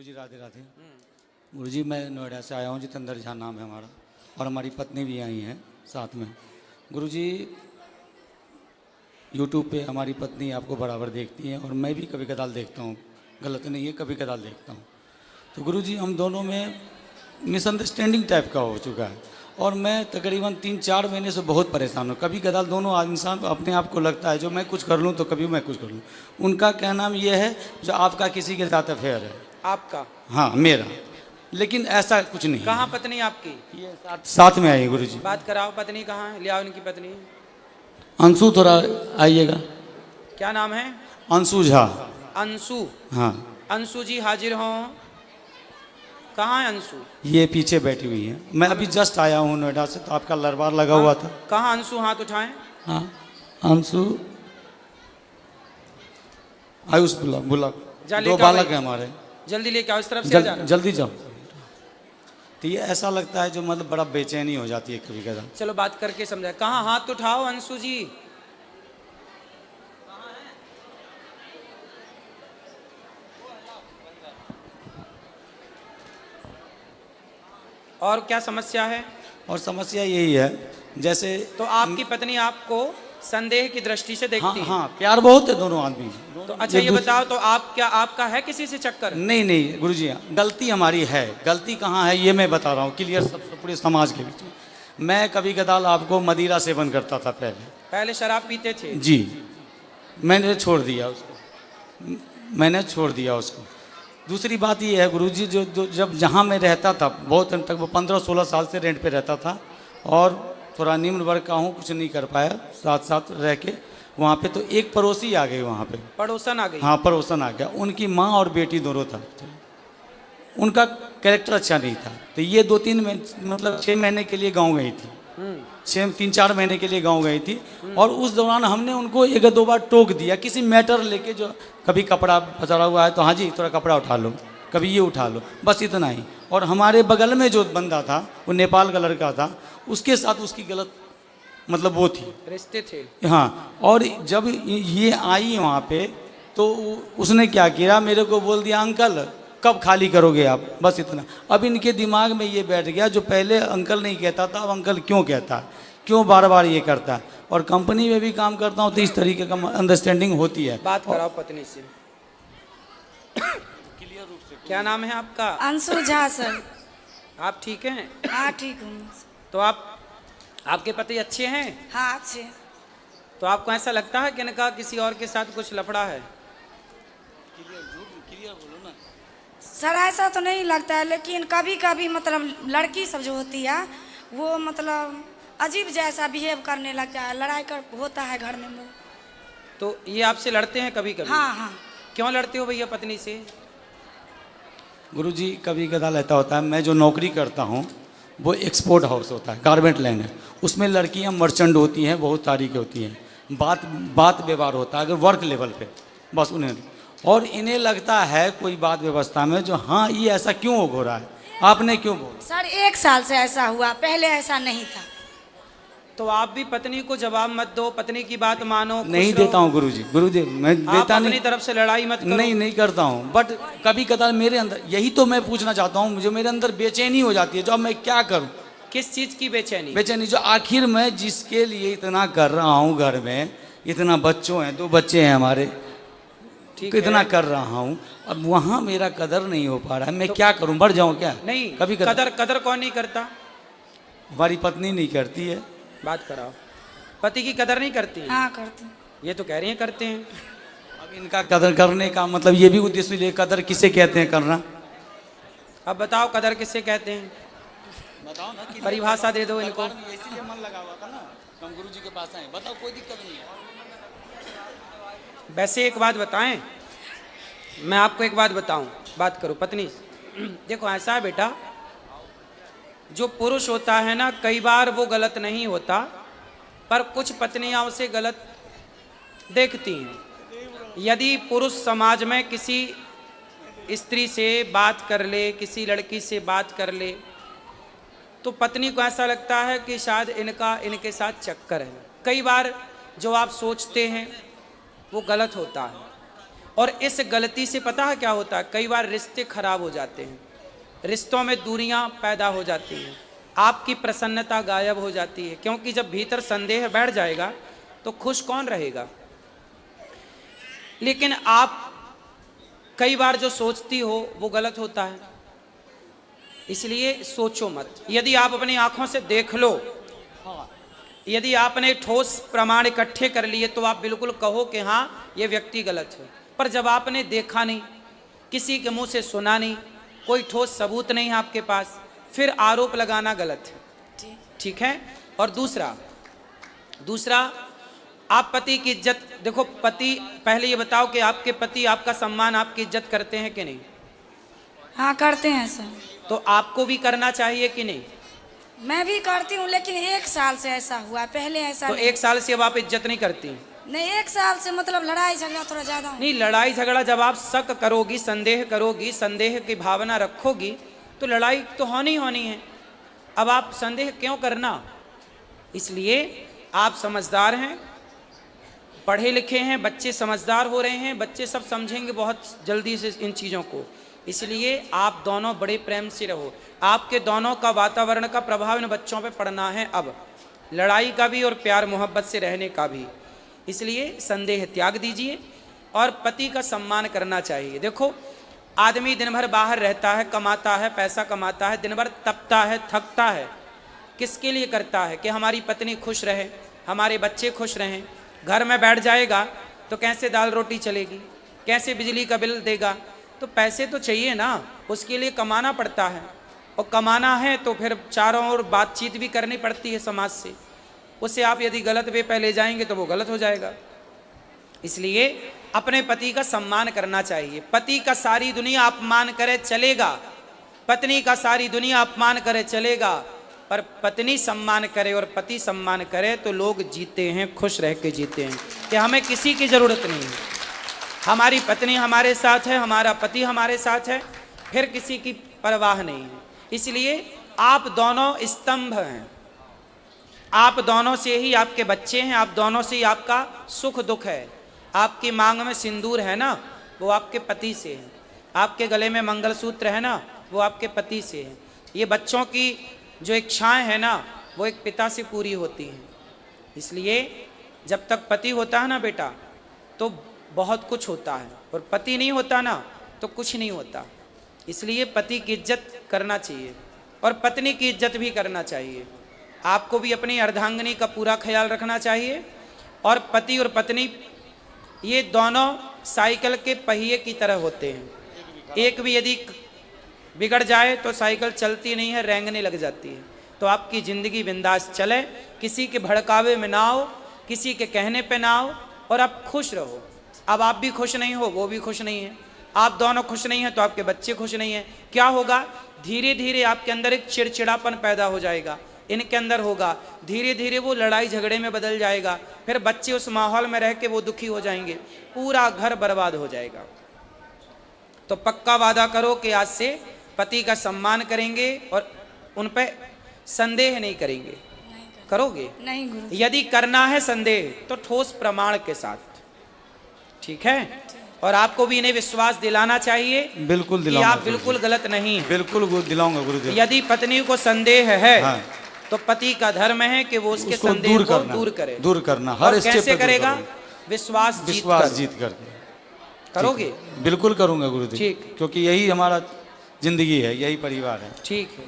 गुरुजी राधे राधे। गुरुजी मैं नोएडा से आया हूँ, जितेंद्र झा नाम है हमारा, और हमारी पत्नी भी आई हैं साथ में। गुरुजी यूट्यूब पे हमारी पत्नी आपको बराबर देखती हैं और मैं भी कभी कदाल देखता हूँ, गलत नहीं है, कभी कदाल देखता हूँ। तो गुरुजी हम दोनों में मिसअंडरस्टैंडिंग टाइप का हो चुका है और मैं तकरीबन 3-4 महीने से बहुत परेशान हूँ। कभी कदाल दोनों इंसान अपने आप को लगता है जो मैं कुछ कर लूँ तो कभी मैं कुछ कर लूँ। उनका कहना ये है जो आपका किसी के साथ अफेयर है। आपका? हाँ मेरा, लेकिन ऐसा कुछ नहीं। कहाँ पत्नी आपकी? ये साथ में आई गुरुजी। बात कराओ, पत्नी कहाँ है? ले आओ इनकी पत्नी। अंशु थोड़ा आइएगा। क्या नाम है? अंशु झा। अंशु? हाँ। अंशु जी हाजिर हों। कहाँ है अंशु? ये पीछे बैठी हुई है। मैं अभी जस्ट आया हूँ नोएडा से, तो आपका लरबार लगा हुआ था। कहाँ अंशु? हाथ उठाएं। हाँ अंशु आयुष बुला 2 बालक है हमारे। जल्दी लेके आओ, इस तरफ से आ जाना। जल्दी जाओ। तो ये ऐसा लगता है जो मतलब बड़ा बेचैनी हो जाती है कभी कभी। चलो बात करके समझाए। कहाँ? हाथ उठाओ अंशु जी। और क्या समस्या है? और समस्या यही है जैसे तो आपकी पत्नी आपको संदेह की दृष्टि से देखती है? हाँ प्यार बहुत है दोनों आदमी। तो अच्छा ये बताओ, तो आप क्या, आपका है किसी से चक्कर? नहीं गुरुजी, गलती हमारी है। गलती कहाँ है ये मैं बता रहा हूँ क्लियर, सब पूरे समाज के बीच में। मैं कभी कदाल आपको मदिरा सेवन करता था पहले शराब पीते थे जी। मैंने छोड़ दिया उसको। दूसरी बात ये है गुरुजी, जो जब जहाँ मैं रहता था बहुत दिन तक, वो 15-16 साल से रेंट पे रहता था और थोड़ा निम्न वर्ग का हूँ, कुछ नहीं कर पाया साथ रह के वहाँ पे। तो एक पड़ोसी आ गई वहाँ पे, पड़ोसन आ गई। हाँ पड़ोसन आ गया। उनकी माँ और बेटी दोनों था। उनका कैरेक्टर अच्छा नहीं था। तो ये 2-3 मतलब 6 महीने के लिए गाँव गई थी। 3-4 महीने के लिए गाँव गई थी और उस दौरान हमने उनको 1-2 बार टोक दिया किसी मैटर लेके। जो कभी कपड़ा पसरा हुआ है तो हाँ जी थोड़ा कपड़ा उठा लो, कभी ये उठा लो, बस इतना ही। और हमारे बगल में जो बंदा था वो नेपाल का लड़का था, उसके साथ उसकी गलत मतलब वो थी, रिश्ते थे। हाँ। और जब ये आई वहाँ पे तो उसने क्या किया, मेरे को बोल दिया अंकल कब खाली करोगे आप, बस इतना। अब इनके दिमाग में ये बैठ गया जो पहले अंकल नहीं कहता था अब अंकल क्यों कहता है, क्यों बार बार ये करता है। और कंपनी में भी काम करता हूँ तो इस तरीके का अंडरस्टैंडिंग होती है। बात कराओ पत्नी से। क्या नाम है आपका? अंशु झा सर। आप ठीक हैं? हाँ ठीक हूँ। तो आपके पति अच्छे हैं? हाँ अच्छे। तो आपको ऐसा लगता है कि इनका किसी और के साथ कुछ लफड़ा है? सर ऐसा तो नहीं लगता है, लेकिन कभी कभी मतलब लड़की सब जो होती है वो मतलब अजीब जैसा बिहेव करने लगता है, लड़ाई कर होता है घर में। तो ये आपसे लड़ते हैं कभी कभी? हाँ। क्यों लड़ते हो भैया पत्नी से? गुरुजी कभी कदाल ऐसा होता है, मैं जो नौकरी करता हूँ वो एक्सपोर्ट हाउस होता है, गारमेंट लाइन है। उसमें लड़कियाँ मर्चेंट होती हैं, बहुत तारीखें होती हैं, बात व्यवहार होता है अगर वर्क लेवल पे, बस उन्हें। और इन्हें लगता है कोई बात व्यवस्था में जो हाँ ये ऐसा क्यों हो रहा है, आपने क्यों बोला? सर 1 साल से ऐसा हुआ, पहले ऐसा नहीं था। तो आप भी पत्नी को जवाब मत दो, पत्नी की बात मानो। नहीं देता हूँ गुरुजी, मैं देता नहीं। अपनी तरफ से लड़ाई मत करो। नहीं करता हूँ, बट कभी कदार मेरे अंदर, यही तो मैं पूछना चाहता हूँ, मुझे मेरे अंदर बेचैनी हो जाती है जो अब मैं क्या करूँ। किस चीज की बेचैनी? बेचैनी जो आखिर मैं जिसके लिए इतना कर रहा हूँ, घर में इतना बच्चों हैं, 2 बच्चे हैं हमारे, इतना कर रहा हूँ, अब वहाँ मेरा कदर नहीं हो पा रहा है। मैं क्या करूँ, बढ़ जाऊँ क्या? नहीं, कभी कदर कौन नहीं करता? हमारी पत्नी नहीं करती है। बात कराओ। पति की कदर नहीं करती है? हाँ करते। ये तो कह रही हैं करते हैं। अब इनका कदर करने का मतलब ये भी उद्देश्य ले, कदर किसे कहते हैं करना? अब बताओ कदर किसे कहते हैं? बताओ ना, परिभाषा दे दो इनको। इसीलिए मन लगा हुआ था ना, हम गुरुजी के पास आए। बताओ, कोई दिक्कत नहीं है। वैसे एक बात बताएं, मैं आपको एक बात बताऊं, बात करो पत्नी। देखो ऐसा है बेटा, जो पुरुष होता है ना, कई बार वो गलत नहीं होता, पर कुछ पत्नियां उसे गलत देखती हैं। यदि पुरुष समाज में किसी स्त्री से बात कर ले, किसी लड़की से बात कर ले, तो पत्नी को ऐसा लगता है कि शायद इनके साथ चक्कर है। कई बार जो आप सोचते हैं वो गलत होता है। और इस गलती से पता है क्या होता है, कई बार रिश्ते खराब हो जाते हैं, रिश्तों में दूरियां पैदा हो जाती हैं, आपकी प्रसन्नता गायब हो जाती है, क्योंकि जब भीतर संदेह बैठ जाएगा तो खुश कौन रहेगा। लेकिन आप कई बार जो सोचती हो वो गलत होता है, इसलिए सोचो मत। यदि आप अपनी आंखों से देख लो, यदि आपने ठोस प्रमाण इकट्ठे कर लिए तो आप बिल्कुल कहो कि हाँ ये व्यक्ति गलत है। पर जब आपने देखा नहीं, किसी के मुंह से सुना नहीं, कोई ठोस सबूत नहीं है आपके पास, फिर आरोप लगाना गलत है। ठीक है। और दूसरा आप पति की इज्जत देखो। पति, पहले ये बताओ कि आपके पति आपका सम्मान, आपकी इज्जत करते हैं कि नहीं? हाँ करते हैं सर। तो आपको भी करना चाहिए कि नहीं? मैं भी करती हूँ, लेकिन 1 साल से ऐसा हुआ, पहले ऐसा तो नहीं। 1 साल से अब आप इज्जत नहीं करती? नहीं, 1 साल से मतलब लड़ाई झगड़ा थोड़ा ज्यादा हो। नहीं, लड़ाई झगड़ा जब आप शक करोगी, संदेह करोगी, संदेह की भावना रखोगी तो लड़ाई तो होनी है। अब आप संदेह क्यों करना? इसलिए आप समझदार हैं, पढ़े लिखे हैं, बच्चे समझदार हो रहे हैं, बच्चे सब समझेंगे बहुत जल्दी से इन चीज़ों को। इसलिए आप दोनों बड़े प्रेम से रहो। आपके दोनों का वातावरण का प्रभाव इन बच्चों पे पड़ना है, अब लड़ाई का भी और प्यार मोहब्बत से रहने का भी। इसलिए संदेह त्याग दीजिए और पति का सम्मान करना चाहिए। देखो, आदमी दिन भर बाहर रहता है, कमाता है, पैसा कमाता है, दिन भर तपता है, थकता है, किसके लिए करता है? कि हमारी पत्नी खुश रहे, हमारे बच्चे खुश रहें। घर में बैठ जाएगा तो कैसे दाल रोटी चलेगी, कैसे बिजली का बिल देगा? तो पैसे तो चाहिए ना, उसके लिए कमाना पड़ता है, और कमाना है तो फिर चारों ओर बातचीत भी करनी पड़ती है समाज से। उसे आप यदि गलत वे पे ले जाएंगे तो वो गलत हो जाएगा। इसलिए अपने पति का सम्मान करना चाहिए। पति का सारी दुनिया अपमान करे चलेगा, पत्नी का सारी दुनिया अपमान करे चलेगा, पर पत्नी सम्मान करे और पति सम्मान करे तो लोग जीते हैं, खुश रह के जीते हैं, कि हमें किसी की ज़रूरत नहीं है। हमारी पत्नी हमारे साथ है, हमारा पति हमारे साथ है, फिर किसी की परवाह नहीं है। इसलिए आप दोनों स्तंभ हैं, आप दोनों से ही आपके बच्चे हैं, आप दोनों से ही आपका सुख दुख है। आपकी मांग में सिंदूर है ना, वो आपके पति से है। आपके गले में मंगलसूत्र है ना, वो आपके पति से है। ये बच्चों की जो इच्छाएं हैं ना, वो एक पिता से पूरी होती हैं। इसलिए जब तक पति होता है ना बेटा, तो बहुत कुछ होता है, और पति नहीं होता ना तो कुछ नहीं होता। इसलिए पति की इज्जत करना चाहिए और पत्नी की इज्जत भी करना चाहिए। आपको भी अपनी अर्धांगिनी का पूरा ख्याल रखना चाहिए। और पति और पत्नी ये दोनों साइकिल के पहिए की तरह होते हैं। एक भी यदि बिगड़ जाए तो साइकिल चलती नहीं है, रेंगने लग जाती है। तो आपकी ज़िंदगी बिंदास चले, किसी के भड़कावे में ना आओ, किसी के कहने पे ना आओ, और आप खुश रहो। अब आप भी खुश नहीं हो, वो भी खुश नहीं है, आप दोनों खुश नहीं हैं तो आपके बच्चे खुश नहीं हैं। क्या होगा? धीरे धीरे आपके अंदर एक चिड़चिड़ापन पैदा हो जाएगा, इनके अंदर होगा, धीरे धीरे वो लड़ाई झगड़े में बदल जाएगा, फिर बच्चे उस माहौल में रह के वो दुखी हो जाएंगे, पूरा घर बर्बाद हो जाएगा। तो पक्का वादा करो कि आज से पति का सम्मान करेंगे और उन पे संदेह नहीं करेंगे। करोगे? नहीं गुरु। यदि करना है संदेह तो ठोस प्रमाण के साथ, ठीक है? और आपको भी इन्हें विश्वास दिलाना चाहिए, बिल्कुल कि दिलाऊंगा आप बिल्कुल गलत नहीं हैं। बिल्कुल दिलाऊंगा गुरुदेव। यदि पत्नी को संदेह है, हाँ। तो पति का धर्म है कि वो उसके उसको संदेह को दूर करे, दूर करना हर और स्टेप कैसे पे दूर करेगा? करूंगा। विश्वास जीत कर करोगे? बिल्कुल करूंगा गुरुदेव, ठीक। क्योंकि यही हमारा जिंदगी है, यही परिवार है। ठीक है।